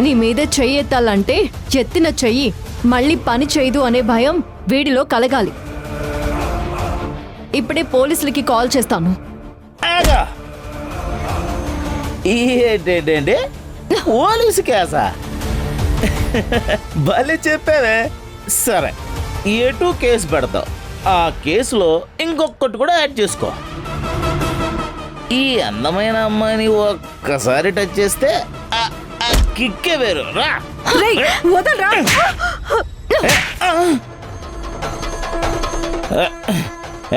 నీ మీద చెయ్యి ఎత్తాలంటే ఎత్తిన చెయ్యి మళ్ళీ పని చేయదు అనే భయం వీడిలో కలగాలి. ఇప్పుడే పోలీసులకి కాల్ చేస్తాను. ఆగా ఏంటంటే పోలీసు కేసా? భలే చెప్పావే. సరే, ఎటు కేసు పెడతావు? ఆ కేసులో ఇంకొకటి కూడా యాడ్ చేసుకో. ఈ అందమైన అమ్మాయిని ఒక్కసారి టచ్ చేస్తే ఆ కిక్కే వేరు. రా వదలరా.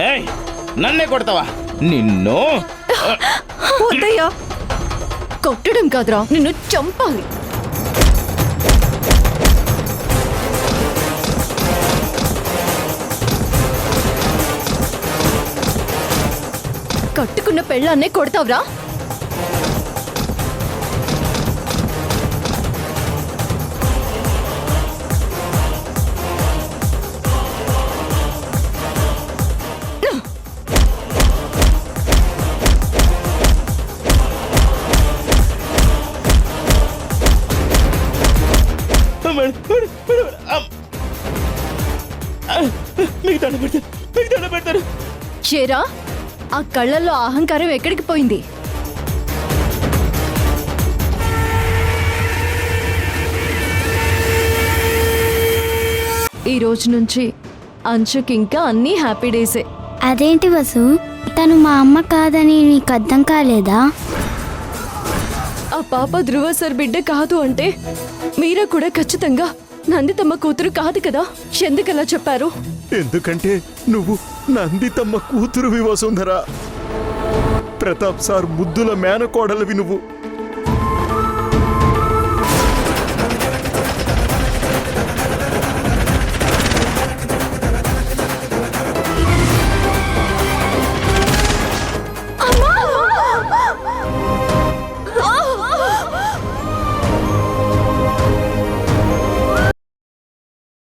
ఏయ్, నన్నే కొడతావా? నిన్ను వద్దయ్యా, కొట్టడం కాదురా, నిన్ను చంపాలి. కట్టుకున్న పెళ్ళాన్నే కొడతావురా? చేరా, ఆ కళ్ళల్లో అహంకారం ఎక్కడికి పోయింది? ఈ రోజు నుంచి అంచుకి ఇంకా అన్ని హ్యాపీ డేసే. అదేంటి వసు, తను మా అమ్మ కాదని నీకు అర్థం కాలేదా? ఆ పాప ధ్రువ సార్ బిడ్డ కాదు అంటే మీరా కూడా ఖచ్చితంగా నందితమ్మ కూతురు కాదు కదా? ఎందుకలా చెప్పారు? ఎందుకంటే నువ్వు నందితమ్మ కూతురువి వసుంధరా. ప్రతాప్ సార్ ముద్దుల మేనకోడలివి నువ్వు.